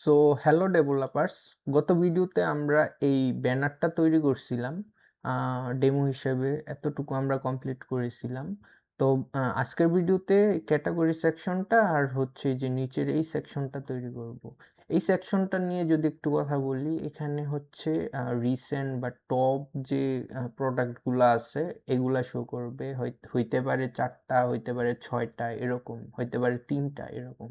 So hello developers, গত ভিডিওতে আমরা এই ব্যানারটা তৈরি করছিলাম ডেমো হিসেবে। এতটুকু আমরা কমপ্লিট করেছিলাম। তো আজকের ভিডিওতে ক্যাটাগরি সেকশনটা আর হচ্ছে যে নিচের এই সেকশনটা তৈরি করব। এই সেকশনটা নিয়ে যদি একটু কথা বলি, এখানে হচ্ছে রিসেন্ট বা টপ যে প্রোডাক্টগুলো আছে এগুলা শো করবে। হইতে পারে 4টা, হইতে পারে 6টা, এরকম হইতে পারে 3টা, এরকম।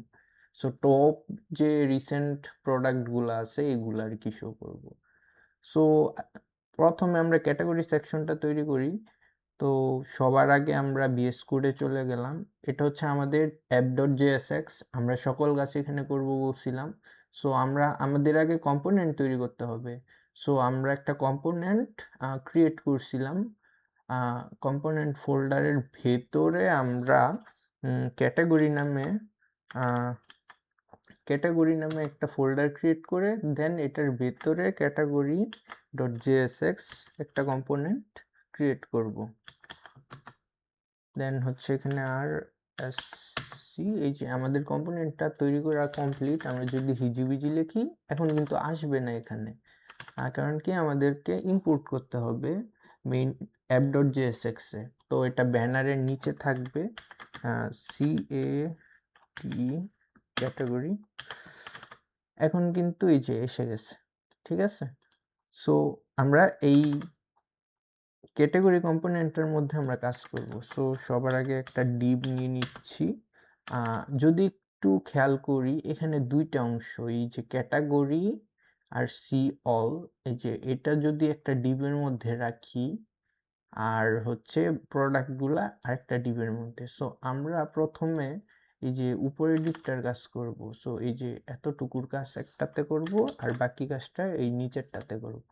সো টপ যে রিসেন্ট প্রোডাক্টগুলো আছে এগুলো আর কি শো করব। সো প্রথমে আমরা ক্যাটাগরি সেকশনটা তৈরি করি। তো সবার আগে আমরা VS কোডে চলে গেলাম। এটা হচ্ছে আমাদের app.jsx। আমরা সকল কাজ এখানে করব বলছিলাম। সো আমাদের আগে কম্পোনেন্ট তৈরি করতে হবে। সো আমরা একটা কম্পোনেন্ট ক্রিয়েট করছিলাম। কম্পোনেন্ট ফোল্ডারের ভেতরে আমরা ক্যাটাগরি নামে একটা ফোল্ডার ক্রিয়েট করে দেন এটার ভেতরে category.jsx একটা কম্পোনেন্ট ক্রিয়েট করব। দেন হচ্ছে এখানে আর এই যে আমাদের কম্পোনেন্টটা তৈরি করা কমপ্লিট। আমরা যদি হিজিবিজি লিখি এখন কিন্তু আসবে না এখানে, কারণ কি আমাদেরকে ইম্পোর্ট করতে হবে মেইন app.jsx এ। তো এটা ব্যানারের নিচে থাকবে ক্যাটাগরি। এখন কিন্তু এই যে এসে গেছে, ঠিক আছে। সো আমরা এই ক্যাটাগরি কম্পোনেন্টের মধ্যে আমরা কাজ করব। সো সবার আগে একটা ডিভ নিয়ে নিচ্ছি। যদি একটু খেয়াল করি এখানে দুইটা অংশ, এই যে ক্যাটাগরি আর সি অল, এই যে এটা যদি একটা ডিভের মধ্যে রাখি আর হচ্ছে প্রোডাক্টগুলা আরেকটা ডিভের মধ্যে। সো আমরা প্রথমে এই যে উপরের ডিভটার কাজ করব। সো এই যে এতটুকুর কাজ একটাতে করব আর বাকি কাজটা এই নিচেরটাতে করব।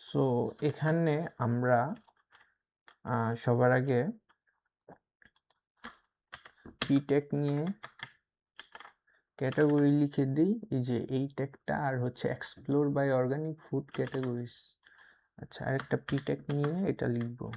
সো এখানে আমরা সবার আগে p-tag নিয়ে ক্যাটাগরি লিখে দিই, এই যে এই ট্যাগটা, আর হচ্ছে explore by organic food categories. আচ্ছা, আরেকটা p-tag নিয়ে এটা লিখবো।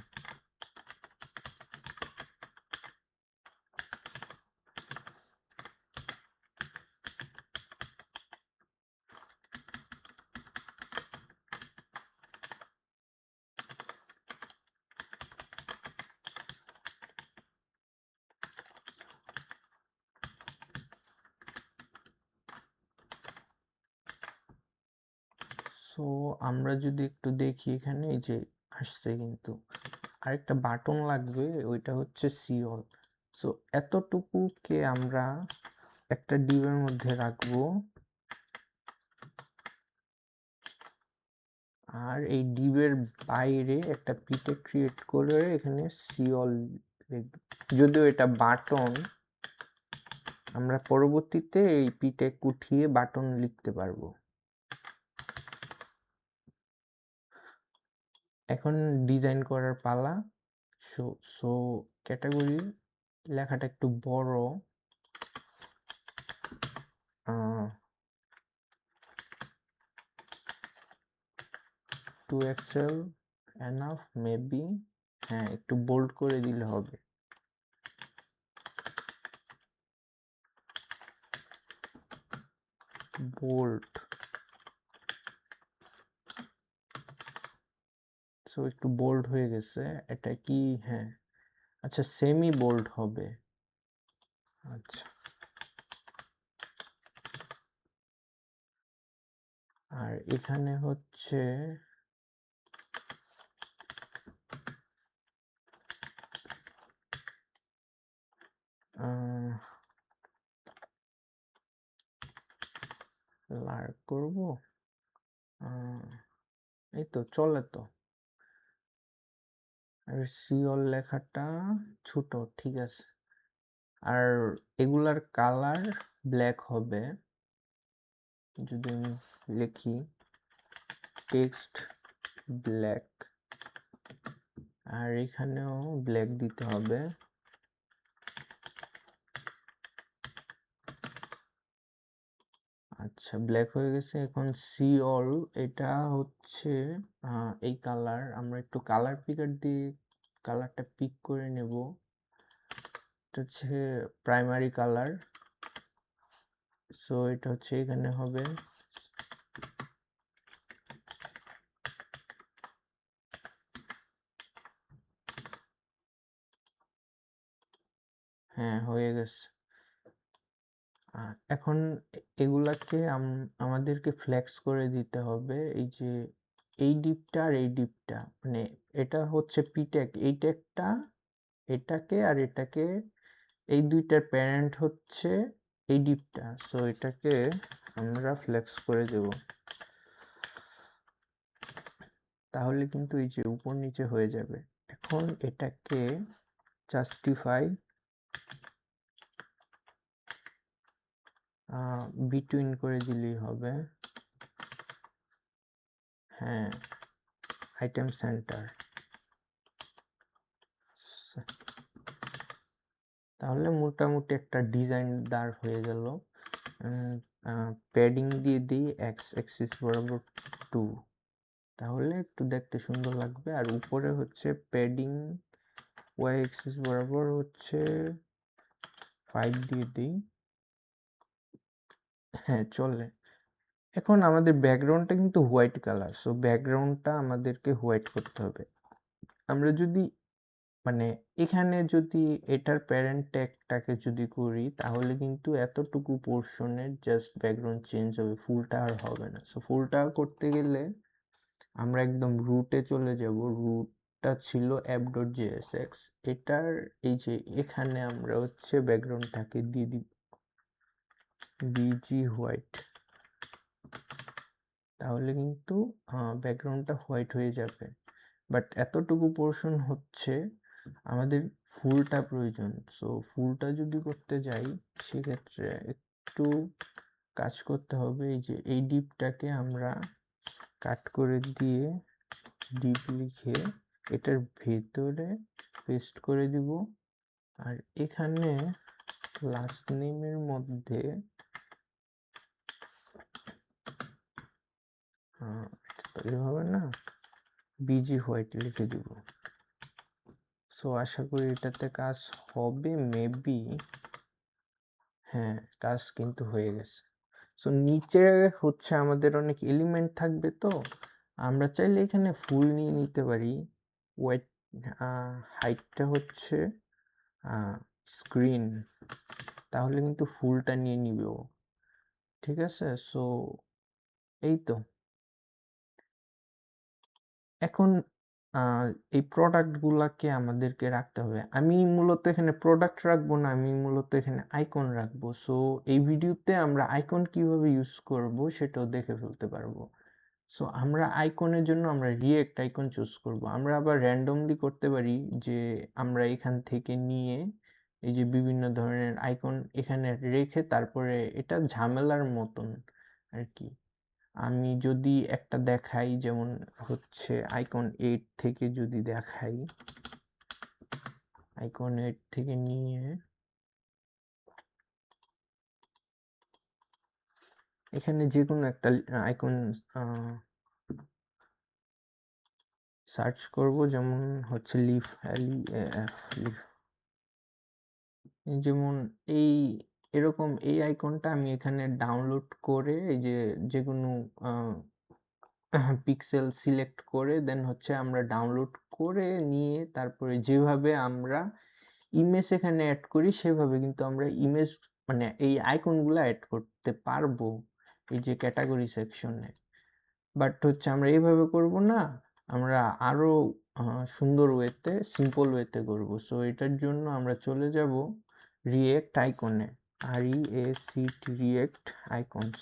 সো আমরা যদি একটু দেখি এখানে এই যে আসছে, কিন্তু আরেকটা বাটন লাগবে, ওইটা হচ্ছে সি অল। সো এতটুকুকে আমরা একটা ডিভের মধ্যে রাখবো, আর এই ডিভের বাইরে একটা p-tag ক্রিয়েট করে এখানে সি অল লিখব। যদিও এটা বাটন, আমরা পরবর্তীতে এই p-tag উঠিয়ে বাটন লিখতে পারবো। এখন ডিজাইন করার পালা। সো সো ক্যাটাগরি লেখাটা একটু বড়, টু এক্সেল এনাফ মেবি। হ্যাঁ, একটু বোল্ড করে দিলে হবে। বোল্ড। সো একটু বোল্ড হয়ে গেছে। এটা কি? হ্যাঁ, আচ্ছা, সেমি বোল্ড হবে। আচ্ছা, আর এখানে হচ্ছে লার্ক করব। এই তো চলে তো। আর সিওল লেখাটা ছোট, ঠিক আছে। আর এগুলার কালার ব্ল্যাক হবে। যদি আমি লিখি টেক্সট ব্ল্যাক, আর এখানেও ব্ল্যাক দিতে হবে। আচ্ছা, ব্ল্যাক হয়ে গেছে। এখন সি অল, এটা হচ্ছে এই কালার। আমরা একটু কালার পিকার দিয়ে কালারটা পিক করে নেব। এটা হচ্ছে প্রাইমারি কালার। সো এটা হচ্ছে এখানে হবে। হ্যাঁ, হয়ে গেছে। এখন এগুলাকে আমাদেরকে ফ্লেক্স করে দিতে হবে। এই যে এই ডিপটা আর এই ডিপটা, মানে এটা হচ্ছে পি ট্যাগ, এই ট্যাগটা এটাকে আর এটাকে, এই দুইটার প্যারেন্ট হচ্ছে এই ডিপটা। সো এটাকে আমরা ফ্লেক্স করে দেব, তাহলে কিন্তু এই যে উপর নিচে হয়ে যাবে। এখন এটাকে জাস্টিফাই বিটুইন করে দিলেই হবে। হ্যাঁ, আইটেম সেন্টার। তাহলে মোটামুটি একটা ডিজাইন দাঁড় হয়ে গেল। প্যাডিং দিয়ে দিই এক্স অ্যাক্সিস বরাবর 2, তাহলে একটু দেখতে সুন্দর লাগবে। আর উপরে হচ্ছে প্যাডিং ওয়াই অ্যাক্সিস বরাবর হচ্ছে 5 দিয়ে দিই। হ্যাঁ, চলে। এখন আমাদের ব্যাকগ্রাউন্ডটা কিন্তু হোয়াইট কালার, সো ব্যাকগ্রাউন্ডটা আমাদেরকে হোয়াইট করতে হবে। আমরা যদি মানে এখানে যদি এটার প্যারেন্ট ট্যাগটাকে যদি করি, তাহলে কিন্তু এতটুকু পোর্শনের জাস্ট ব্যাকগ্রাউন্ড চেঞ্জ হবে, ফুলটা আর হবে না। সো ফুলটা করতে গেলে আমরা একদম রুটে চলে যাব। রুটটা ছিল app.jsx, এটার এই যে এখানে আমরা হচ্ছে ব্যাকগ্রাউন্ডটাকে দিয়ে দিব বিজি হোয়াইট, তাহলে কিন্তু ব্যাকগ্রাউন্ডটা হোয়াইট হয়ে যাবে। বাট এতটুকু পোর্শন হচ্ছে আমাদের ফুলটা প্রয়োজন। সো ফুলটা যদি করতে যাই, সেক্ষেত্রে একটু কাজ করতে হবে। এই যে এই ডিপটাকে আমরা কাট করে দিয়ে ডিপ লিখে এটার ভেতরে পেস্ট করে দিব। আর এখানে লাস্ট নেমের মধ্যে হবে না, বিজি হোয়াইট লিখে দিব। সো আশা করি এটাতে কাজ হবে মেবি। হ্যাঁ, কাজ কিন্তু হয়ে গেছে। সো নিচে হচ্ছে আমাদের অনেক এলিমেন্ট থাকবে, তো আমরা চাইলে এখানে ফুল নিয়ে নিতে পারি। ওয়েট হাইটটা হচ্ছে স্ক্রিন, তাহলে কিন্তু ফুলটা নিয়ে নিবে ও। ঠিক আছে, সো এই তো। এখন এই প্রোডাক্টগুলাকে আমাদেরকে রাখতে হবে। আমি মূলত এখানে প্রোডাক্ট রাখবো না, আমি মূলত এখানে আইকন রাখবো। সো এই ভিডিওতে আমরা আইকন কিভাবে ইউজ করব সেটাও দেখে ফেলতে পারবো। সো আমরা আইকনের জন্য আমরা রিয়েক্ট আইকন চুজ করব। আমরা আবার র্যান্ডমলি করতে পারি, যে আমরা এখান থেকে নিয়ে এই যে বিভিন্ন ধরনের আইকন এখানে রেখে তারপরে, এটা ঝামেলার মতন আর কি। আমি যদি একটা দেখাই, যেমন হচ্ছে আইকন 8 থেকে যদি দেখাই, আইকন 8 থেকে নিয়ে এখানে যে কোনো একটা আইকন সার্চ করব, যেমন হচ্ছে লিফ, লিফ। যেমন এই এরকম এই আইকনটা আমি এখানে ডাউনলোড করে, এই যে কোনো পিক্সেল সিলেক্ট করে দেন হচ্ছে আমরা ডাউনলোড করে নিয়ে তারপরে যেভাবে আমরা ইমেজ এখানে অ্যাড করি, সেভাবে কিন্তু আমরা ইমেজ মানে এই আইকনগুলো অ্যাড করতে পারবো এই যে ক্যাটাগরি সেকশনে। বাট হচ্ছে আমরা এইভাবে করব না, আমরা আরো সুন্দর ওয়েতে, সিম্পল ওয়েতে করব। সো এটার জন্য আমরা চলে যাব রিয়েক্ট আইকনে, রিয়েক্ট আইকনস,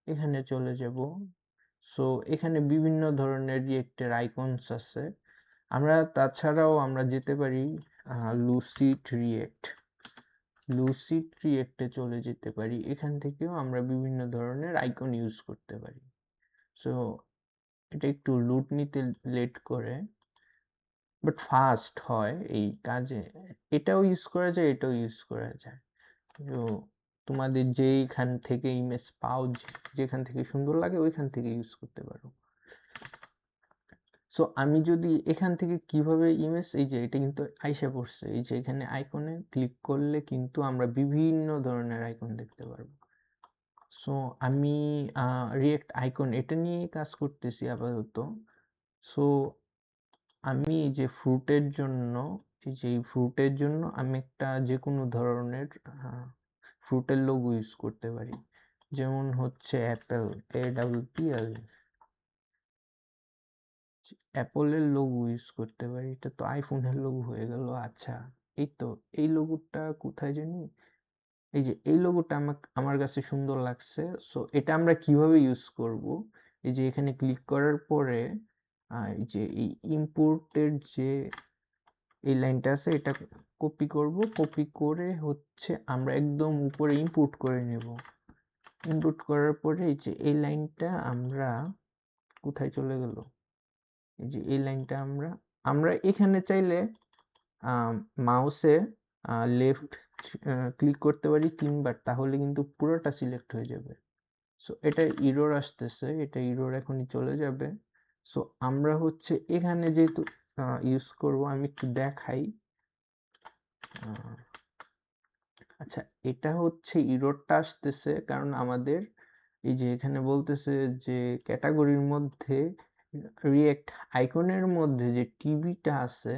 এখানে চলে যাব। সো এখানে বিভিন্ন ধরনের রিয়েক্টের আইকনস আছে। আমরা তাছাড়াও আমরা যেতে পারি লুসিড রিয়েক্টে চলে যেতে পারি। এখান থেকেও আমরা বিভিন্ন ধরনের আইকন ইউজ করতে পারি। সো এটা একটু লুট নিতে লেট করে, বাট ফাস্ট হয় এই কাজে। এটাও ইউজ করা যায়, এটাও ইউজ করা যায়। তো তোমাদের যেইখান থেকে ইমেজ পাও, যেখান থেকে সুন্দর লাগে ওইখান থেকে ইউজ করতে পারো। সো আমি যদি এখান থেকে কিভাবে ইমেজ, এই যে এটা কিন্তু আইসা পড়ছে, এই যে এখানে আইকনে ক্লিক করলে কিন্তু আমরা বিভিন্ন ধরনের আইকন দেখতে পারবো। সো আমি রিয়েক্ট আইকন এটা নিয়ে কাজ করতেছি আপাতত। সো আমি এই যে ফ্রুটের জন্য আমি একটা যে কোনো ধরনের ফ্রুটের লোগো ইউজ করতে পারি। যেমন হচ্ছে অ্যাপেল, APPL, অ্যাপলের লোগো ইউজ করতে পারি। এটা তো আইফোনের লোগো হয়ে গেল। আচ্ছা, এই তো এই লোগোটা কোথায় জানি, এই যে এই লোগোটা আমার কাছে সুন্দর লাগছে। সো এটা আমরা কিভাবে ইউজ করব, এই যে এখানে ক্লিক করার পরে এই যে এই ইম্পোর্টের যে এই লাইনটা আছে এটা কপি করব, কপি করে হচ্ছে আমরা একদম উপরে ইম্পোর্ট করে নেব। ইম্পোর্ট করার পরে এই যে এই লাইনটা আমরা কোথায় চলে গেল, এই যে এই লাইনটা আমরা এখানে চাইলে মাউসে লেফট ক্লিক করতে পারি 3 বার, তাহলে কিন্তু পুরোটা সিলেক্ট হয়ে যাবে। সো এটা ইরর আসতেছে, এটা ইরর এখনই চলে যাবে। সো আমরা হচ্ছে এখানে যেহেতু ইউজ করব, আমি একটু দেখাই। আচ্ছা, এটা হচ্ছে ইররটা আসতেছে কারণ আমাদের এই যে এখানে বলতেছে যে ক্যাটাগরির মধ্যে রিয়েক্ট আইকনের মধ্যে যে টিভিটা আছে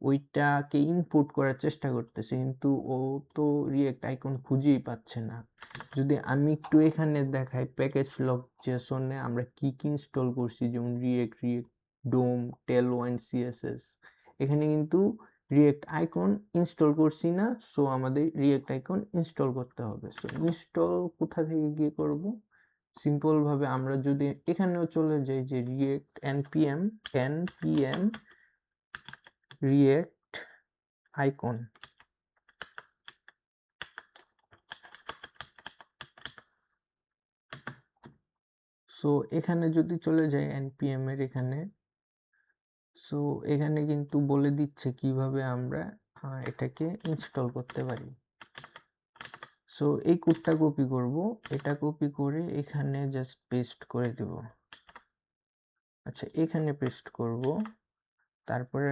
ওইটাকে ইনপুট করার চেষ্টা করতেছে, কিন্তু ও তো রিয়েক্ট আইকন খুঁজেই পাচ্ছে না। যদি আমি একটু এখানে দেখাই প্যাকেজ লগ জেসনে আমরা কি কি ইনস্টল করছি, যেমন রিয়েক্ট ডোম, টেলওয়াইন, সিএসএস, এখানে কিন্তু রিয়েক্ট আইকন ইনস্টল করছি না। সো আমাদের রিয়েক্ট আইকন ইনস্টল করতে হবে। সো ইনস্টল কোথা থেকে গিয়ে করব, সিম্পল ভাবে আমরা যদি এখানেও চলে যাই যে react npm react icon, so এখানে যদি চলে যাই npm এর এখানে, সো এখানে কিন্তু বলে দিচ্ছে কিভাবে আমরা এটাকে ইনস্টল করতে পারি। সো এই কোডটা কপি করব, এটা কপি করে এখানে জাস্ট পেস্ট করে দেব। আচ্ছা, এখানে পেস্ট করব, তারপরে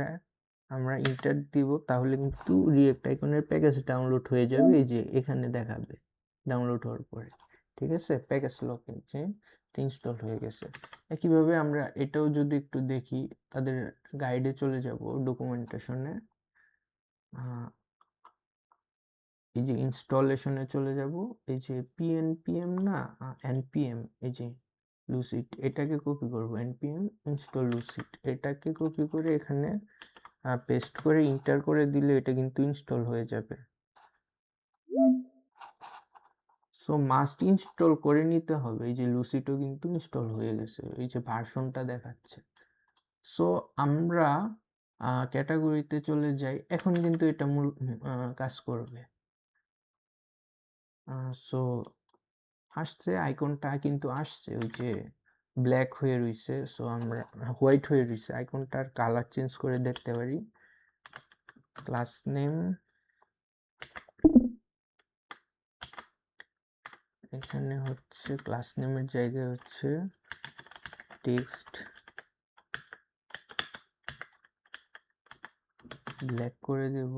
আমরা ইন্টার দিব, তাহলে কিন্তু রিয়েক্ট আইকনের প্যাকেজ ডাউনলোড হয়ে যাবে। এই যে এখানে দেখাবে ডাউনলোড হওয়ার পরে, ঠিক আছে, প্যাকেজ লক যে ইনস্টল হয়ে গেছে। একইভাবে আমরা এটাও যদি একটু দেখি, তাদের গাইডে চলে যাব, ডকুমেন্টেশনে, এই যে ইনস্টলেশনে চলে যাব, এই যে পিএনপিএম না এনপিএম, এই যে লুসিড, এটাকে কপি করব, এনপিএম ইনস্টল লুসিড, এটাকে কপি করে এখানে পেস্ট করে ইন্টার করে দিলে এটা কিন্তু ইনস্টল হয়ে যাবে। সো মাস্ট ইনস্টল করে নিতে হবে। এই যে লুসিডও কিন্তু ইনস্টল হয়ে গেছে, এই যে ভার্সনটা দেখাচ্ছে। সো আমরা ক্যাটাগরিতে চলে যাই, এখন কিন্তু এটা মূল কাজ করবে। সো আসছে, আইকনটা কিন্তু আসছে, ওই যে ব্ল্যাক হয়ে রয়েছে, সো আমরা হোয়াইট হয়ে রয়েছে, আইকনটার কালার চেঞ্জ করে দেখতে পারি। ক্লাস নেম, এখানে হচ্ছে ক্লাস নেমের জায়গায় হচ্ছে টেক্সট ব্ল্যাক করে দেব।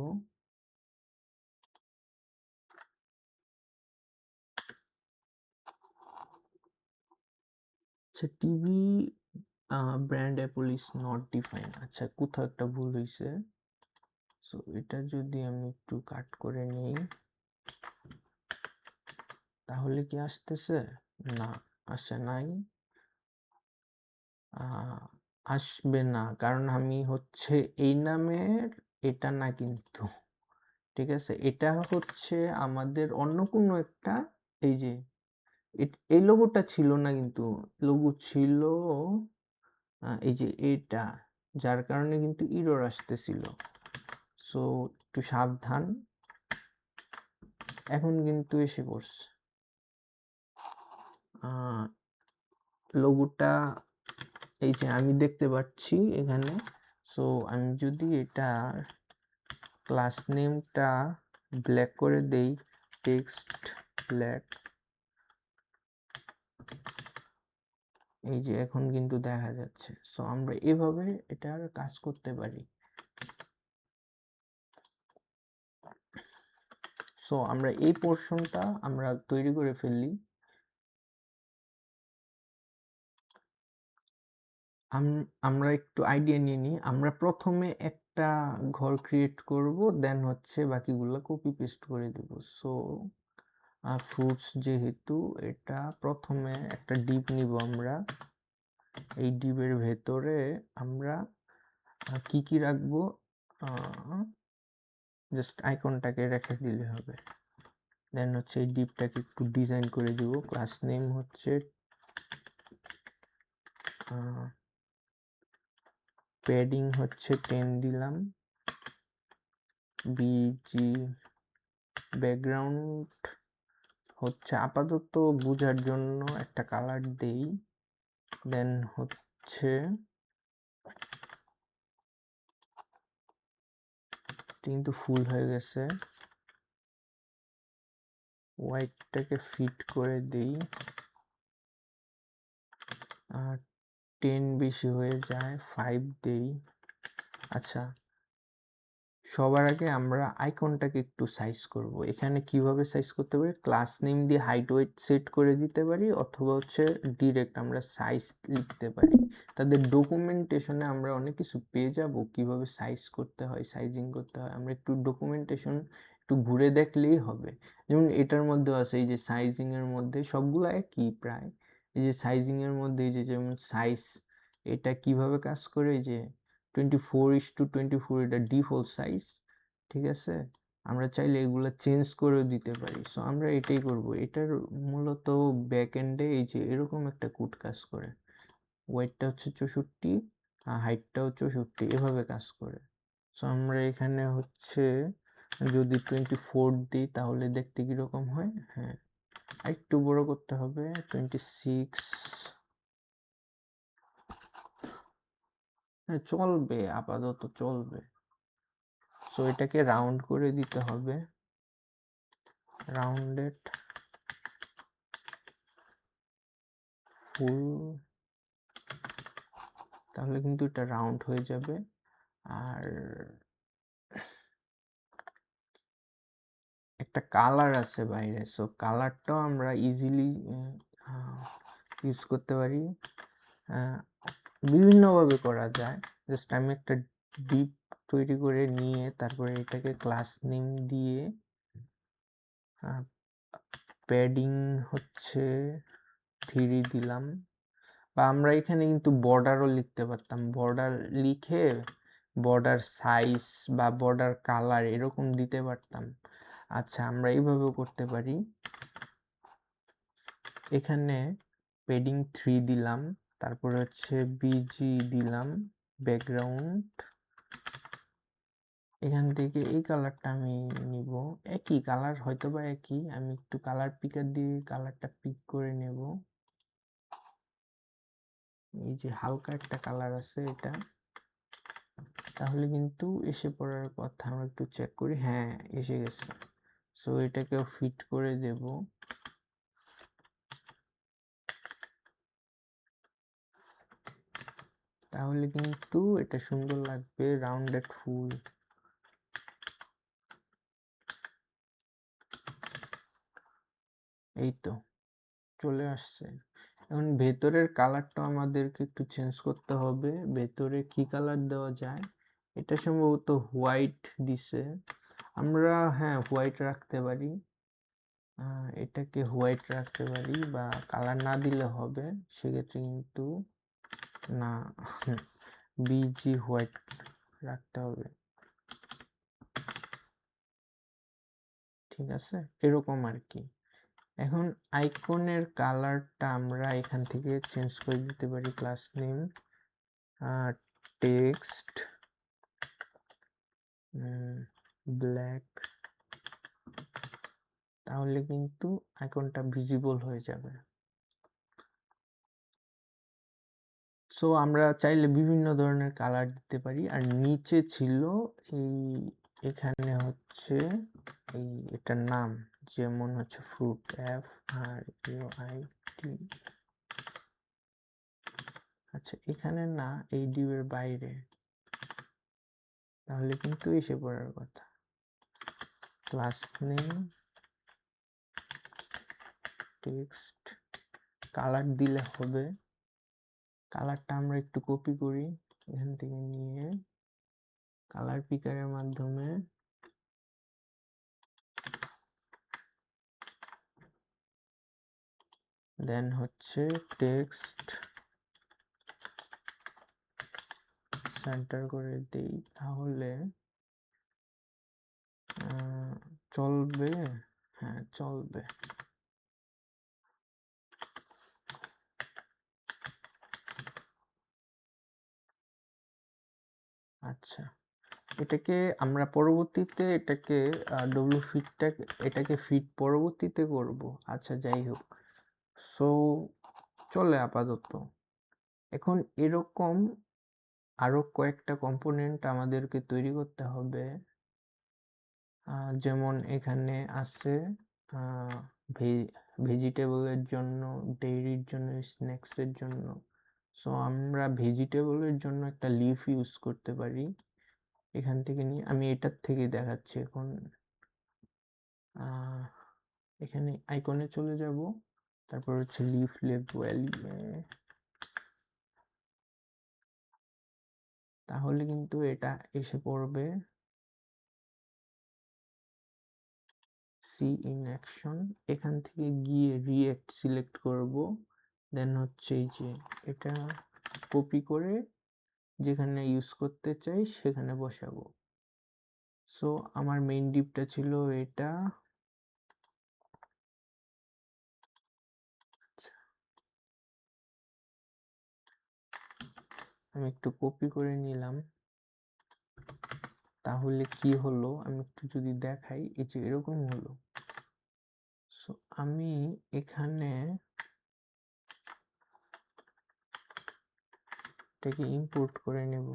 আচ্ছা, TV brand Apple is not define, আচ্ছা কোথাও একটা ভুল হয়েছে। সো এটা যদি আমি একটু কাট করে নিই, তাহলে কি আসতেছে? না, আসে নাই। আসবে না, কারণ আমি হচ্ছে এই নামের এটা না কিন্তু, ঠিক আছে, এটা হচ্ছে আমাদের অন্য কোনো একটা, এই যে এই লোগোটা ছিল না, কিন্তু লোগো ছিল এই যে এটা, যার কারণে কিন্তু ইরর আসতেছিল। সো একটু সাবধান, এখন কিন্তু এসে পড়ছে লোগোটা, এই যে আমি দেখতে পাচ্ছি এখানে। সো আমি যদি এটা ক্লাস নেমটা ব্ল্যাক করে দেই, টেক্সট ব্ল্যাক, এই যে এখন কিন্তু দেখা যাচ্ছে। সো আমরা এভাবে এটার কাজ করতে পারি। সো আমরা এই পোর্শনটা আমরা তৈরি করে ফেললি। আমরা একটু আইডিয়া নিয়ে নিই। আমরা প্রথমে একটা ঘর ক্রিয়েট করব, দেন হচ্ছে বাকিগুলো কপি পেস্ট করে দেব। সো ফ্রুটস যেহেতু, এটা প্রথমে একটা ডিপ নিব আমরা। এই ডিপের ভেতরে আমরা কি কি রাখবো, জাস্ট আইকনটাকে রেখে দিলে হবে। দেন হচ্ছে এই ডিপটাকে একটু ডিজাইন করে দিব। ক্লাস নেম হচ্ছে প্যাডিং হচ্ছে 10 দিলাম। বিজি ব্যাকগ্রাউন্ড হচ্ছে আপাতত বোঝার জন্য একটা কালার দেই। দেন হচ্ছে কিন্তু ফুল হয়ে গেছে, হোয়াইটটাকে ফিট করে দেই। 10 বেশি হয়ে যায়, 5 দেই। আচ্ছা, সবার আগে আমরা আইকনটাকে একটু সাইজ করব। এখানে কিভাবে সাইজ করতে পারি, ক্লাস নেম দিয়ে হাইট ওয়েট সেট করে দিতে পারি, অথবা হচ্ছে ডিরেক্ট আমরা সাইজ লিখতে পারি। তাদের ডকুমেন্টেশনে আমরা অনেক কিছু পেয়ে যাব, কিভাবে সাইজ করতে হয়, সাইজিং করতে হয়। আমরা একটু ডকুমেন্টেশন একটু ঘুরে দেখলেই হবে। যেমন এটার মধ্যে আছে, এই যে সাইজিং এর মধ্যে সবগুলো একই প্রায়। এই যে সাইজিং এর মধ্যে এই যে যেমন সাইজ, এটা কিভাবে কাজ করে, এই যে 24:24 এটা ডিফল্ট সাইজ, ঠিক আছে। আমরা চাইলে এগুলো চেঞ্জ করেও দিতে পারি। সো আমরা এটাই করব। এটার মূলত ব্যাক এন্ডে এই যে এরকম একটা কোড কাজ করে। ওয়েটটা হচ্ছে 64, আর হাইটটাও 64, এভাবে কাজ করে। সো আমরা এখানে হচ্ছে যদি 24 দিই তাহলে দেখতে কিরকম হয়। হ্যাঁ, একটু বড় করতে হবে, 26। হ্যাঁ, চলবে, আপাতত চলবে। সো এটাকে রাউন্ড করে দিতে হবে, রাউন্ডেড ফুল, তাহলে কিন্তু এটা রাউন্ড হয়ে যাবে। আর একটা কালার আছে বাইরে, সো কালারটাও আমরা ইজিলি ইউজ করতে পারি। বিভিন্নভাবে করা যায়। জাস্ট আমি একটা ডিপ তৈরি করে নিয়ে তারপরে এটাকে ক্লাস নেম দিয়ে প্যাডিং হচ্ছে 3 দিলাম। বা আমরা এখানে কিন্তু বর্ডারও লিখতে পারতাম, বর্ডার লিখে বর্ডার সাইজ বা বর্ডার কালার এরকম দিতে পারতাম। আচ্ছা, আমরা এইভাবেও করতে পারি। এখানে প্যাডিং 3 দিলাম, তারপরে হচ্ছে বিজি দিলাম ব্যাকগ্রাউন্ড। এখান থেকে এই কালারটা আমি নিব, একই কালার, হয়তো বা একই। আমি একটু কালার পিকার দিয়ে কালারটা পিক করে নেব। এই যে হালকা একটা কালার আছে এটা, তাহলে কিন্তু এসে পড়ার কথা। আমরা একটু চেক করি, হ্যাঁ এসে গেছে। সো এটাকেও ফিট করে দেব। তাহলে কিন্তু এটা সুন্দর লাগবে, রাউন্ডেড ফুল। এই তো চলে আসছে। এখন ভেতরের কালারটা আমাদেরকে একটু চেঞ্জ করতে হবে। ভেতরে কি কালার দেওয়া যায়, এটা সম্ভবত হোয়াইট দিছে। আমরা হ্যাঁ হোয়াইট রাখতে পারি, এটাকে হোয়াইট রাখতে পারি, বা কালার না দিলে হবে সেক্ষেত্রে কিন্তু না, বিজি হোয়াইট রাখতে হবে, ঠিক আছে, এরকম আর কি। এখন আইকনের কালারটা আমরা এখান থেকে চেঞ্জ করে দিতে পারি। ক্লাস নেম টেক্সট ব্ল্যাক, তাহলে কিন্তু আইকনটা ভিজিবল হয়ে যাবে। সো আমরা চাইলে বিভিন্ন ধরনের কালার দিতে পারি। আর নিচে ছিল এই, এখানে হচ্ছে এই এটার নাম, যেমন হচ্ছে ফ্রুট, FRUIT। আচ্ছা, এখানে না, এই ডিউয়ের বাইরে, তাহলে কিন্তু এসে পড়ার কথা। ক্লাস নেম টেক্সট, কালার দিলে হবে, কালারটা আমরা একটু কপি করি এখান থেকে নিয়ে কালার পিকারের মাধ্যমে দেন হচ্ছে টেক্সট সেন্টার করে দেই, তাহলে চলবে। হ্যাঁ, চলবে। আচ্ছা, এটাকে আমরা পরবর্তীতে এটাকে এটাকে ফিট পরবর্তীতে করব। আচ্ছা, যাই হোক, সো চলে আপাতত। এখন এরকম আরো কয়েকটা কম্পোনেন্ট আমাদেরকে তৈরি করতে হবে। যেমন এখানে আছে ভেজিটেবলের জন্য, ডেইরির জন্য, স্ন্যাক্সের জন্য। সো আমরা ভেজিটেবলের জন্য একটা লিফ ইউজ করতে পারি। এখান থেকে নিয়ে আমি এটার থেকে দেখাচ্ছি এখন। এখানে আইকনে চলে যাব, তারপর হচ্ছে লিফ লেবেল, তাহলে কিন্তু এটা এসে পড়বে। সি ইন অ্যাকশন, এখান থেকে গিয়ে রিয়েক্ট সিলেক্ট করব, দেন হচ্ছে এই যে এটা কপি করে যেখানে ইউজ করতে চাই সেখানে বসাবো। সো আমার মেইন ডিপটা ছিল এটা। আমি একটু কপি করে নিলাম, তাহলে কি হলো আমি একটু যদি দেখাই, এই যে এরকম হলো। সো আমি এখানে এটাকে ইম্পোর্ট করে নেব।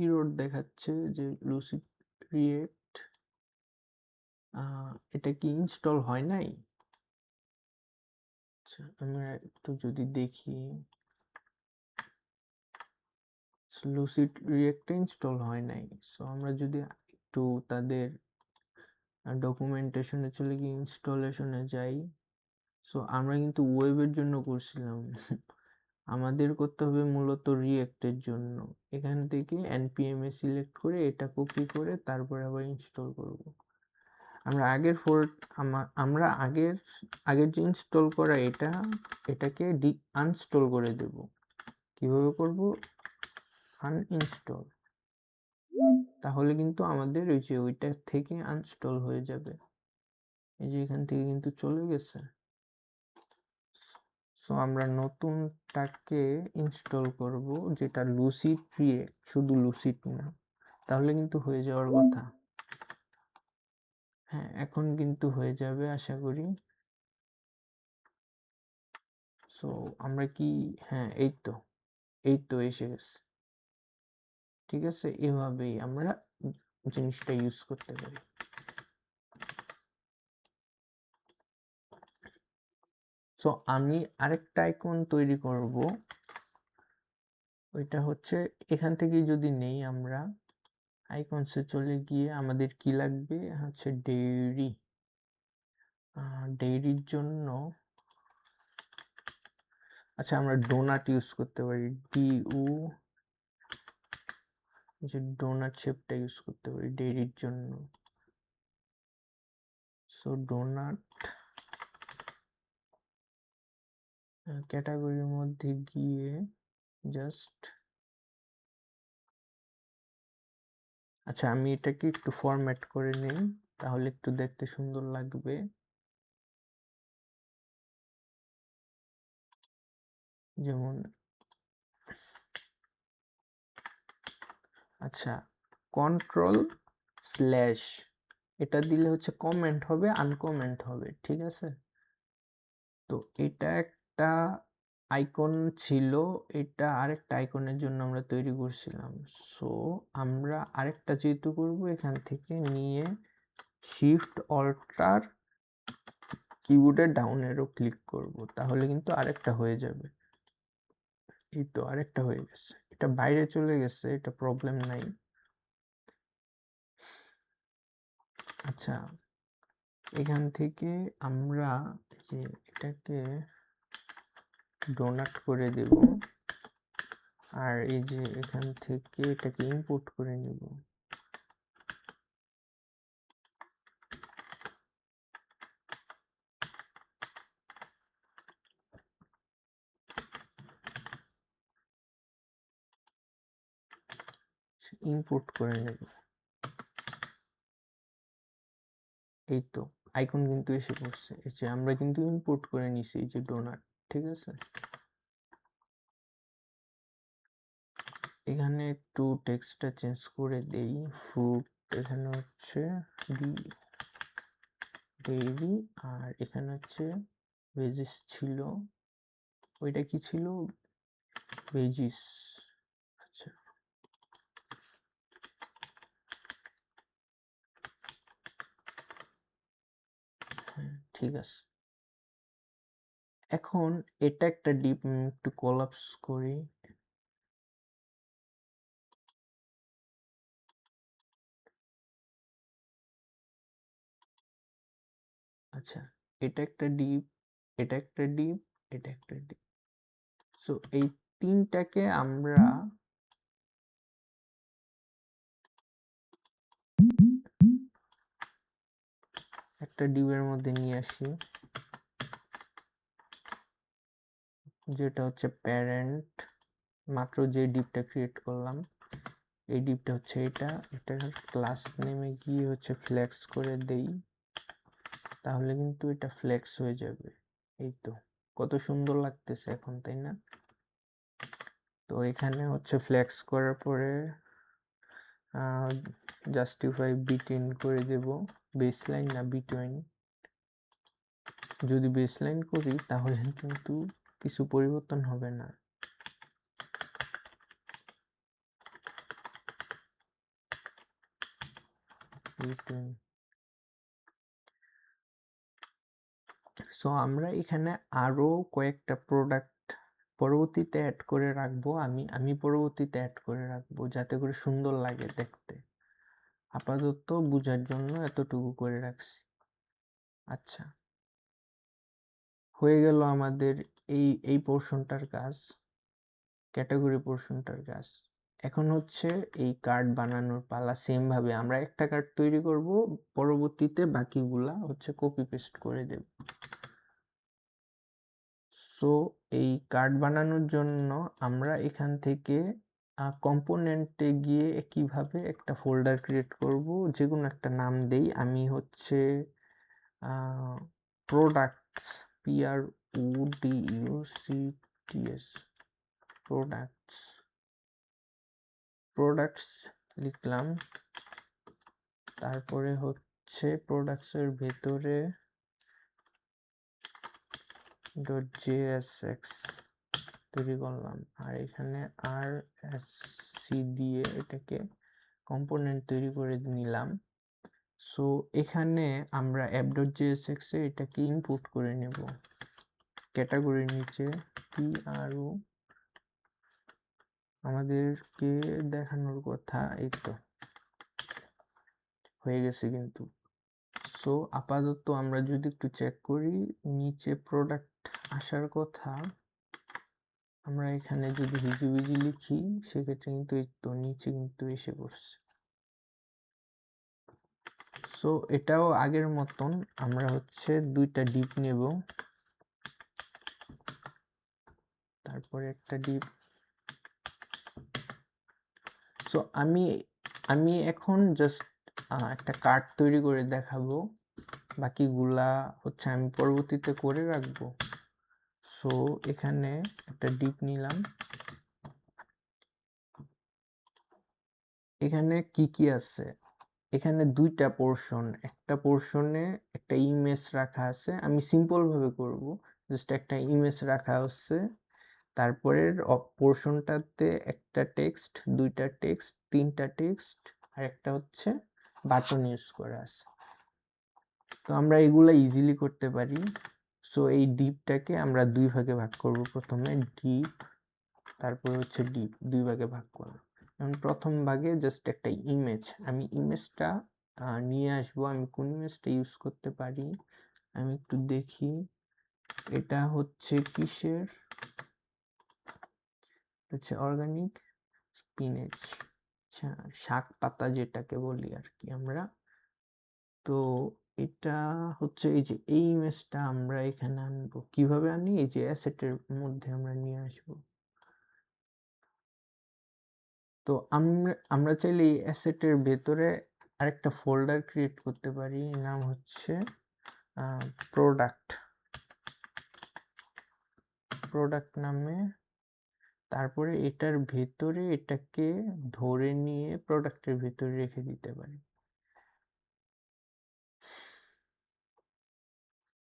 ইরোড দেখাচ্ছে যে লুসিড ক্রিয়েট, এটা কি ইনস্টল হয় নাই? আচ্ছা, আমরা একটু যদি দেখি, লুসিড রিয়েক্টটা ইনস্টল হয় নাই। সো আমরা যদি একটু তাদের ডকুমেন্টেশনে চলে গিয়ে ইনস্টলেশনে যাই। সো আমরা কিন্তু ওয়েবের জন্য করছিলাম, আমাদের করতে হবে মূলত রিয়েক্টের জন্য। এখান থেকে npm এ সিলেক্ট করে এটা কপি করে তারপরে আবার ইনস্টল করব। আমরা আগের যে ইনস্টল করা এটাকে আনস্টল করে দেব। কিভাবে করব? আনইনস্টল, তাহলে কিন্তু আমাদের ওই যে ওইটা থেকে আনস্টল হয়ে যাবে। এই যে এখান থেকে কিন্তু চলে গেছে। সো আমরা নতুনটাকে ইনস্টল করব, যেটা লুসিড রিয়েক্ট, শুধু লুসিড না, তাহলে কিন্তু হয়ে যাওয়ার কথা। হ্যাঁ, এখন কিন্তু হয়ে যাবে আশা করি। সো আমরা কি, হ্যাঁ, এই তো এসে গেছে। ঠিক আছে, এভাবেই আমরা জিনিসটা ইউজ করতে পারি। সো আমি আরেকটা আইকন তৈরি করব, ওইটা হচ্ছে এখান থেকে যদি নেই আমরা আইকনসে চলে গিয়ে আমাদের কি লাগবে হচ্ছে ডেইরি। ডেইরির জন্য আচ্ছা আমরা ডোনাট ইউজ করতে পারি, যে ডোনাট শেপটা ইউজ করতে পারি ডেইরির জন্য। সো ডোনাট ক্যাটাগরির মধ্যে গিয়ে জাস্ট, আচ্ছা আমি এটাকে একটু ফরম্যাট করে নেই, তাহলে একটু দেখতে সুন্দর লাগবে। যেমন আচ্ছা, কন্ট্রোল স্ল্যাশ এটা দিলে হচ্ছে কমেন্ট হবে, আনকমেন্ট হবে, ঠিক আছে। তো এটা একটা আইকন ছিল, এটা আরেকটা আইকনের জন্য আমরা তৈরি করছিলাম। সো আমরা আরেকটা যেহেতু করব, এখান থেকে নিয়ে শিফট অল্টার কিবোর্ডের ডাউন অ্যারো ক্লিক করব, তাহলে কিন্তু আরেকটা হয়ে যাবে। এই তো আরেকটা হয়ে গেছে, এটা বাইরে চলে গেছে, এটা প্রবলেম নাই। আচ্ছা, এখান থেকে আমরা যে এটাকে ডোনাট করে দেব, আর এই যে এখান থেকে এটাকে ইম্পোর্ট করে নিব। ইম্পোর্ট করে নেব। এই তো আইকন কিন্তু এসে পড়ছে, এই যে আমরা কিন্তু ইম্পোর্ট করে নিছি এই যে ডোনাট, ঠিক আছে। এখানে একটু টেক্সটটা চেঞ্জ করে দেই, ফ্রুট এখানে হচ্ছে ডেইরি, আর এখানে হচ্ছে ভেজিস ছিল, ওইটা কি ছিল, ভেজিস। আচ্ছা, হ্যাঁ ঠিক আছে। এখন এটা একটা ডিপ, একটু কোলাপস করি। আচ্ছা, এটা একটা ডিপ, এটা একটা ডিপ, এটা একটা ডিপ। সো এই তিনটাকে আমরা একটা ডিপের মধ্যে নিয়ে আসি, যেটা হচ্ছে প্যারেন্ট। মাত্র যে ডিপটা ক্রিয়েট করলাম, এই ডিপটা হচ্ছে এটা, এটার ক্লাস নেমে গিয়ে হচ্ছে ফ্লেক্স করে দেই, তাহলে কিন্তু এটা ফ্লেক্স হয়ে যাবে। এই তো কত সুন্দর লাগতেছে এখন, তাই না? তো এখানে হচ্ছে ফ্লেক্স করার পরে জাস্টিফাই বিটুইন করে দেব, বেসলাইন না বিটুইন। যদি বেসলাইন করি তাহলে কিন্তু কিছু পরিবর্তন হবে না। বিটুইন। সো আমরা এখানে আরো কয়েকটা প্রোডাক্ট পরবর্তীতে অ্যাড করে রাখবো, আমি পরবর্তীতে অ্যাড করে রাখবো যাতে করে সুন্দর লাগে দেখতে। আপাতত বোঝার জন্য এতটুকু করে রাখছি। আচ্ছা, হয়ে গেল আমাদের এই পোর্শনটার কাজ, ক্যাটাগরি পোর্শনটার কাজ। এখন হচ্ছে এই কার্ড বানানোর পালা। সেম ভাবে আমরা একটা কার্ড তৈরি করব, পরবর্তীতে বাকিগুলা হচ্ছে কপি পেস্ট করে দেব। সো এই কার্ড বানানোর জন্য আমরা এখান থেকে কম্পোনেন্টে গিয়ে কিভাবে একটা ফোল্ডার ক্রিয়েট করব, যে কোনো একটা নাম দেই। আমি হচ্ছে প্রোডাক্টস, PRODUCTS, প্রোডাক্টস, প্রোডাক্টস লিখলাম। তারপরে হচ্ছে প্রোডাক্টসের ভেতরে .jsx তৈরি করলাম, আর এখানে RSC দিয়ে এটাকে কম্পোনেন্ট তৈরি করে নিলাম। সো এখানে আমরা app.jsx এ এটাকে ইনপুট করে নেব ক্যাটাগরির নিচে। PRO আমাদেরকে দেখানোর কথা, এই তো হয়ে গেছে কিন্তু। সো আপাতত আমরা যদি একটু চেক করি, নিচে প্রোডাক্ট আসার কথা, আমরা এখানে যদি হিজিবিজি লিখি সেক্ষেত্রে কিন্তু এই তো নিচে কিন্তু এসে পড়ছে। সো এটাও আগের মতন আমরা হচ্ছে দুইটা ডিপ নেব, তারপরে একটা ডিপ। সো আমি এখন জাস্ট একটা কার্ড তৈরি করে দেখাবো, বাকিগুলা হচ্ছে আমি পরবর্তীতে করে রাখবো। সো এখানে একটা ডিপ নিলাম, এখানে কি কি আছে, এখানে দুইটা পোর্শন, একটা পোর্শনে একটা ইমেজ রাখা আছে, আমি সিম্পল ভাবে করব, জাস্ট একটা ইমেজ রাখা হচ্ছে। তারপরের পোর্শনটাতে একটা টেক্সট, দুইটা টেক্সট, তিনটা টেক্সট, আর একটা হচ্ছে বাটন ইউজ করা আছে। তো আমরা এগুলা ইজিলি করতে পারি। সো এই ডিপটাকে আমরা 2 ভাগে ভাগ করব। প্রথমে ডিপ, তারপরে হচ্ছে ডিপ, 2 ভাগে ভাগ করব। এখন প্রথম ভাগে জাস্ট একটা ইমেজ, আমি ইমেজটা নিয়ে আসবো। আমি কোন ইমেজটা ইউজ করতে পারি আমি একটু দেখি। এটা হচ্ছে কিসের, হচ্ছে অর্গানিক স্পিনেচ, শাক পাতা যেটাকে বলি আর কি আমরা। তো এটা হচ্ছে এই যে এই ইমেজটা আমরা এখানে আনবো। কিভাবে আনি? এই যে অ্যাসেটের মধ্যে আমরা নিয়ে আসবো। তো আমরা চাইলে এই অ্যাসেটের ভেতরে আরেকটা ফোল্ডার ক্রিয়েট করতে পারি, নাম হচ্ছে প্রোডাক্ট, প্রোডাক্ট নামে। তারপরে এটার ভেতরে এটাকে ধরে নিয়ে প্রোডাক্টের ভেতরে রেখে দিতে পারি।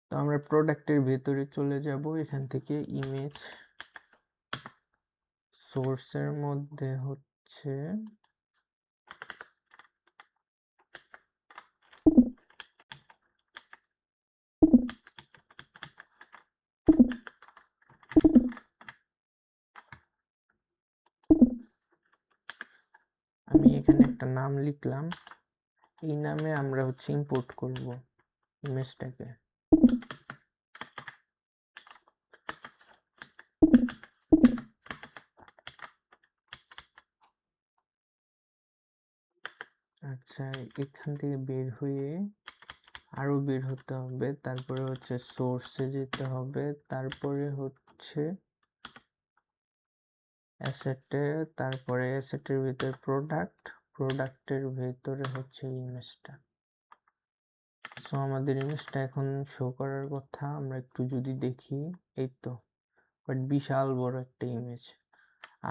তো আমরা প্রোডাক্টের ভেতরে চলে যাব। এখান থেকে ইমেজ সোর্সের মধ্যে হচ্ছে আমি এখানে একটা নাম লিখলাম। এই নামে আমরা হচ্ছে ইম্পোর্ট করব ইমেজটাকে। আচ্ছা, এখান থেকে বের হয়ে আরো বের হতে হবে। তারপরে হচ্ছে সোর্সে যেতে হবে। তারপরে হচ্ছে অ্যাসেটে, তারপরে অ্যাসেটের ভিতরে প্রোডাক্ট, প্রোডাক্টের ভেতরে হচ্ছে ইমেজটা। সো আমাদের ইমেজটা এখন শো করার কথা। আমরা একটু যদি দেখি, এই তো, বাট বিশাল বড় একটা ইমেজ।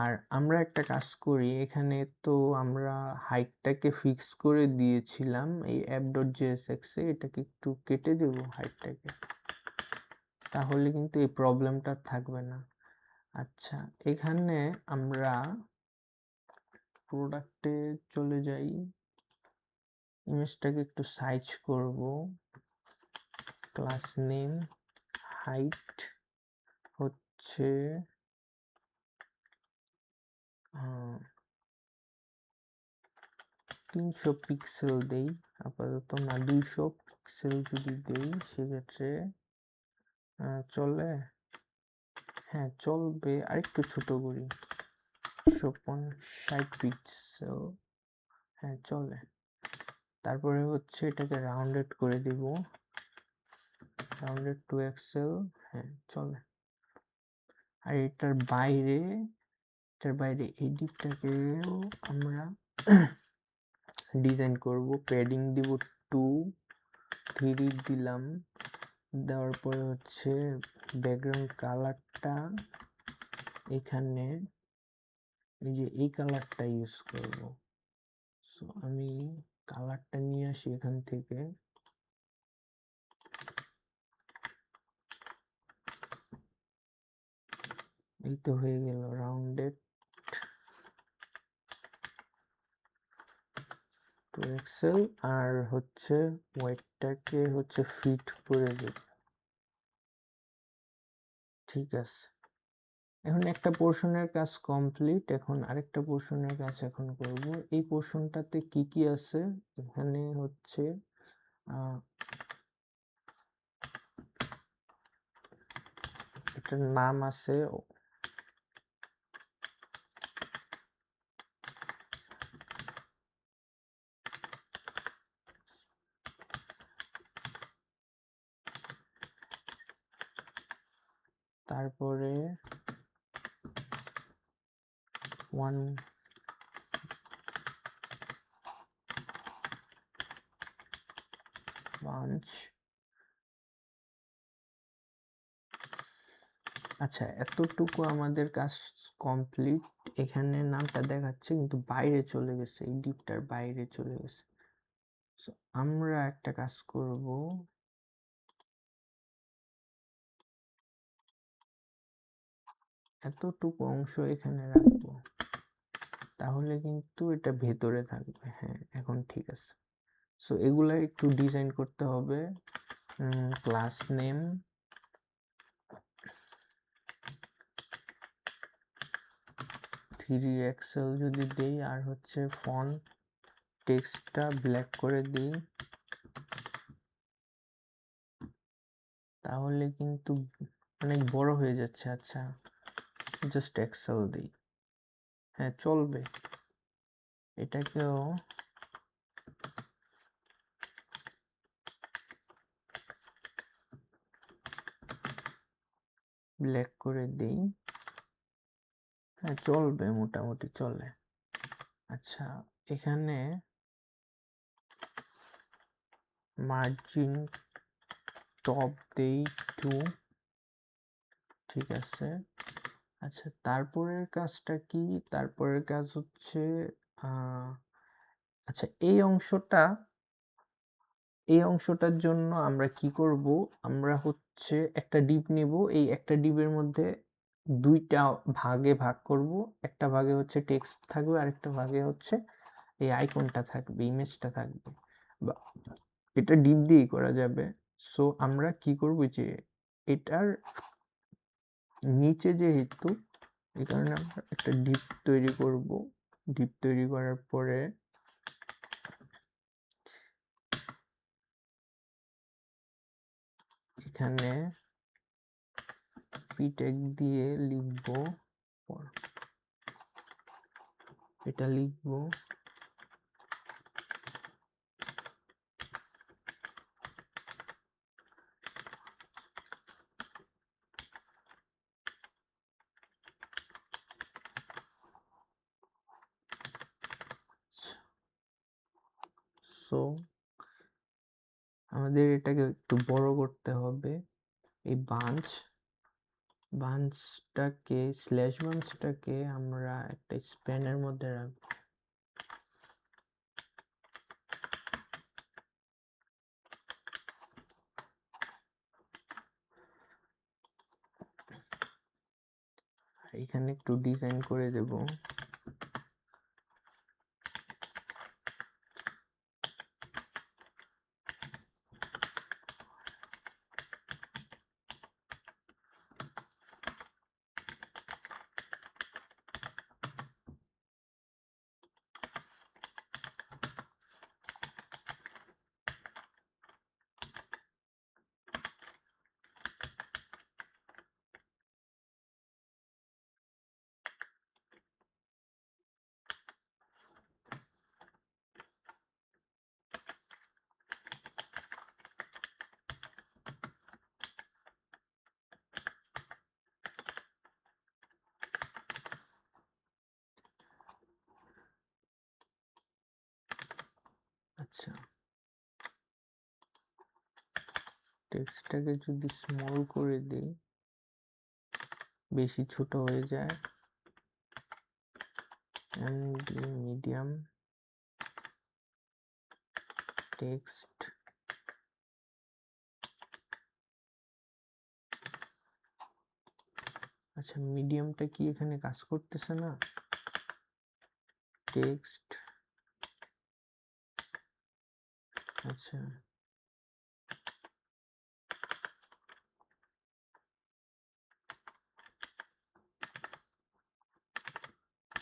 আর আমরা একটা কাজ করি, এখানে তো আমরা হাইটটাকে ফিক্স করে দিয়েছিলাম এই app.jsx এ। এটাকে একটু কেটে দেব হাইটটাকে, তাহলে কিন্তু এই প্রবলেমটা থাকবে না। আচ্ছা, এখানে আমরা প্রোডাক্টে চলে যাই, ইমেজটাকে একটু সাইজ করব। ক্লাস নেম হাইট হচ্ছে 300 পিক্সেল দেই আপাতত, না 200 পিক্সেল যদি দেই সেক্ষেত্রে চলে। হ্যাঁ চলবে, আরেকটু ছোট করি, 60 পিক্সেল, হ্যাঁ চলে। তারপরে হচ্ছে এটাকে রাউন্ডেড করে দিব, রাউন্ডেড টু এক্সেল, হ্যাঁ চলে। আর এটার বাইরে, এই দিকটাকেও আমরা ডিজাইন করব। প্যাডিং দিব 2, 3 দিলাম। দেওয়ার পরে হচ্ছে ব্যাকগ্রাউন্ড কালারটা এখানে এই যে এই কালারটা ইউজ করব। সো আমি কালারটা নিয়ে আসি এখান থেকে। এই তো হয়ে গেল রাউন্ডেড টু এক্সেল। আর হচ্ছে ওয়েটটাকে হচ্ছে ফিট করে দেব। ঠিক আছে, এখন একটা পোর্শনের কাজ কমপ্লিট। এখন আরেকটা পোর্শনের কাজ এখন করব। এই পোর্শনটাতে কি কি আছে, এখানে হচ্ছে এটার নাম আছে, তারপরে 1 বাঞ্চ। আচ্ছা, এতটুকু আমাদের কাজ কমপ্লিট। এখানে নামটা দেখাচ্ছে কিন্তু বাইরে চলে গেছে, এই ডিপটার বাইরে চলে গেছে। So, আমরা একটা কাজ করব, এতটুকু অংশ এখানে রাখবো, তাহলে কিন্তু এটা ভেতরে থাকবে। হ্যাঁ এখন ঠিক আছে। সো এগুলা একটু ডিজাইন করতে হবে। ক্লাস নেম, 3 এক্সেল যদি দেই, আর হচ্ছে ফন্ট টেক্সটটা ব্ল্যাক করে দিই, তাহলে কিন্তু অনেক বড় হয়ে যাচ্ছে। আচ্ছা, জাস্ট এক্সেল দিই, হ্যাঁ চলবে। এটাকেও ব্ল্যাক করে দিই, হ্যাঁ চলবে, মোটামুটি চলে। আচ্ছা, এখানে মার্জিন টপ দেই 2, ঠিক আছে। আচ্ছা, তারপরের কাজটা কি? তারপরের কাজ হচ্ছে আচ্ছা, এই অংশটার জন্য আমরা কি করব? আমরা হচ্ছে একটা ডিপ নিব, এই একটা ডিপের মধ্যে 2টা ভাগে ভাগ করব। একটা ভাগে হচ্ছে টেক্সট থাকবে, আরেকটা ভাগে হচ্ছে এই আইকনটা থাকবে, ইমেজটা থাকবে, বা এটা ডিপ দিয়েই করা যাবে। সো আমরা কি করব, যে এটার নিচে যেহেতু, এই কারণে আমরা একটা ডিপ তৈরি করব। ডিপ তৈরি করার পরে এখানে পি ট্যাগ দিয়ে লিখব, এটা লিখব। সো আমাদের এটাকে একটু বড় করতে হবে। এই বাঞ্চটাকে আমরা একটা স্প্যানের মধ্যে রাখবো। এখানে একটু ডিজাইন করে দেব। আচ্ছা, টেক্সটটাকে যদি স্মল করে দিই, বেশি ছোট হয়ে যায়, মিডিয়াম টেক্সট, আচ্ছা মিডিয়ামটা কি এখানে কাজ করতেছে না? টেক্সট, আচ্ছা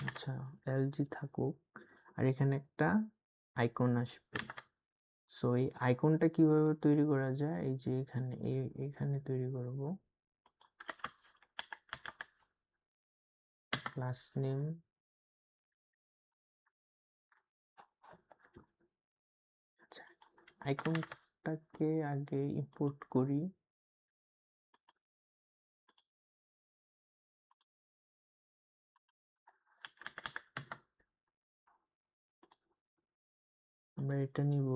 আচ্ছা, এলজি থাকুক, আর এখানে একটা আইকন আসবে। সো এই আইকনটা কিভাবে তৈরি করা যায়? এই যে এখানে, এখানে তৈরি করব। ক্লাস নেম, আচ্ছা আইকনটাকে আগে ইম্পোর্ট করি। আমরা এটা নিব,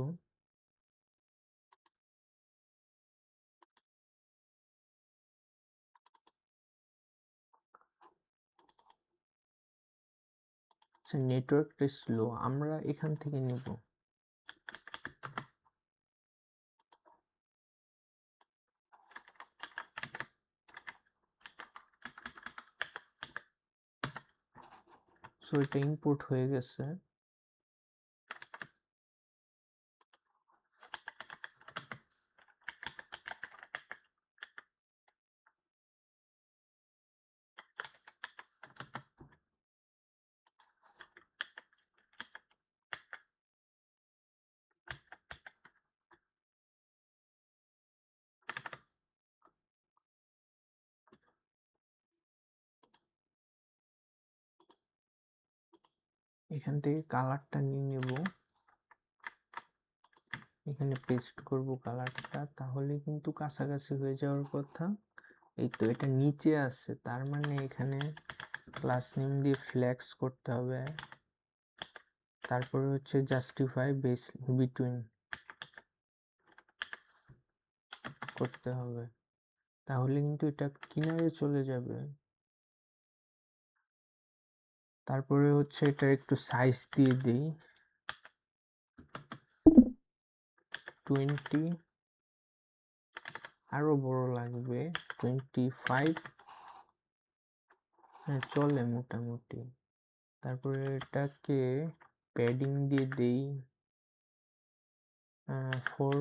আচ্ছা নেটওয়ার্কটা স্লো, আমরা এখান থেকে নিব। সো এটা ইম্পোর্ট হয়ে গেছে। এখান থেকে কালারটা নিয়ে নেব, এখানে পেস্ট করব কালারটা, তাহলে কিন্তু কাছাকাছি হয়ে যাওয়ার কথা। এই তো এটা নিচে আছে, তার মানে এখানে ক্লাস নেম দিয়ে ফ্লেক্স করতে হবে, তারপরে হচ্ছে জাস্টিফাই বেস বিটুইন করতে হবে, তাহলে কিন্তু এটা কিনারে চলে যাবে। তারপরে হচ্ছে এটা একটু সাইজ দিয়ে দিই 20, আরো বড় লাগবে 25, হ্যাঁ চলে মোটামুটি। তারপরে এটাকে প্যাডিং দিয়ে দেই 4,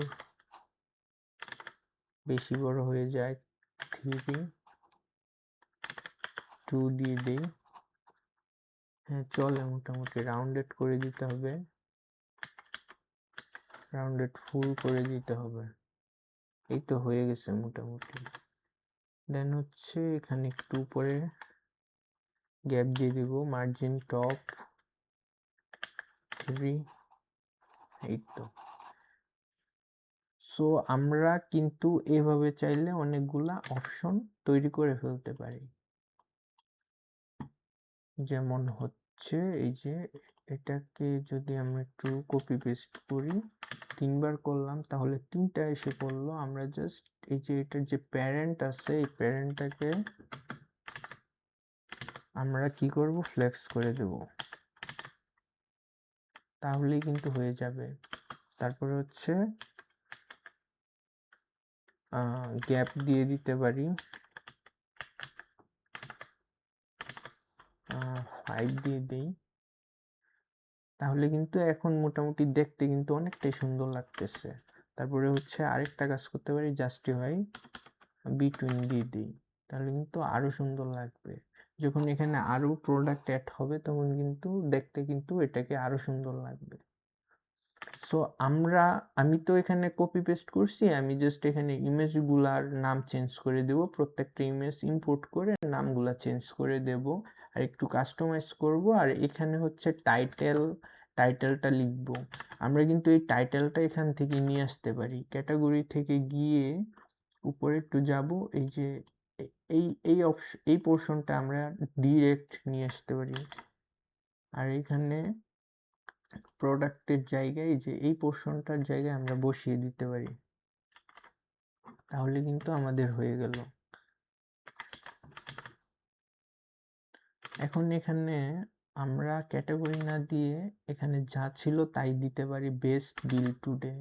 বেশি বড় হয়ে যায় 3, 2 দিয়ে দেই, হ্যাঁ চলে মোটামুটি। রাউন্ডেড করে দিতে হবে, রাউন্ডেড ফুল করে দিতে হবে। এই তো হয়ে গেছে মোটামুটি। দেন হচ্ছে এখানে একটু উপরে গ্যাপ দিয়ে দিব, মার্জিন টপ 3, এই তো। সো আমরা কিন্তু এভাবে চাইলে অনেকগুলা অপশন তৈরি করে ফেলতে পারি। যেমন হচ্ছে এই যে এটাকে যদি আমরা একটু কপি পেস্ট করি, 3বার করলাম, তাহলে 3টা এসে পড়লো। আমরা জাস্ট এই যে এটার যে প্যারেন্ট আছে, এই প্যারেন্টটাকে আমরা কি করব, ফ্লেক্স করে দেব, তাহলেই কিন্তু হয়ে যাবে। তারপরে হচ্ছে গ্যাপ দিয়ে দিতে পারি 5 দিয়ে দেই, তাহলে কিন্তু এখন মোটামুটি দেখতে কিন্তু অনেকটাই সুন্দর লাগতেছে। তারপরে হচ্ছে আরেকটা কাজ করতে পারি, জাস্টিফাই বিটুইন দিয়ে দিই, তাহলে কিন্তু আরো সুন্দর লাগবে। যখন এখানে আরো প্রোডাক্ট অ্যাড হবে তখন কিন্তু দেখতে কিন্তু এটাকে আরো সুন্দর লাগবে। সো আমি তো এখানে কপি পেস্ট করছি, আমি জাস্ট এখানে ইমেজগুলার নাম চেঞ্জ করে দেব, প্রত্যেকটা ইমেজ ইম্পোর্ট করে নামগুলা চেঞ্জ করে দেব, আর একটু কাস্টমাইজ করব। আর এখানে হচ্ছে টাইটেলটা লিখব। আমরা কিন্তু এই টাইটেলটা এখান থেকে নিয়ে আসতে পারি, ক্যাটাগরি থেকে গিয়ে উপরে একটু যাব, এই যে এই পোর্শনটা আমরা ডিরেক্ট নিয়ে আসতে পারি, আর এখানে প্রোডাক্টের জায়গায় যে এই পোর্শনটার জায়গায় আমরা বসিয়ে দিতে পারি, তাহলে কিন্তু আমাদের হয়ে গেল। এখন এখানে আমরা ক্যাটাগরি না দিয়ে এখানে যা ছিল তাই দিতে পারি, বেস্ট ডিল টুডে।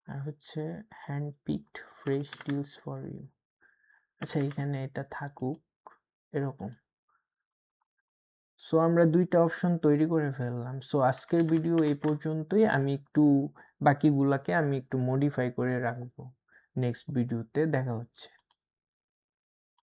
আর হচ্ছে hand picked fresh deals for you. আচ্ছা এখানে এটা থাকুক এরকম। সো আমরা 2টা অপশন তৈরি করে ফেললাম। সো আজকের ভিডিও এই পর্যন্তই। আমি একটু বাকিগুলাকে আমি একটু মডিফাই করে রাখবো। নেক্সট ভিডিওতে দেখা হচ্ছে।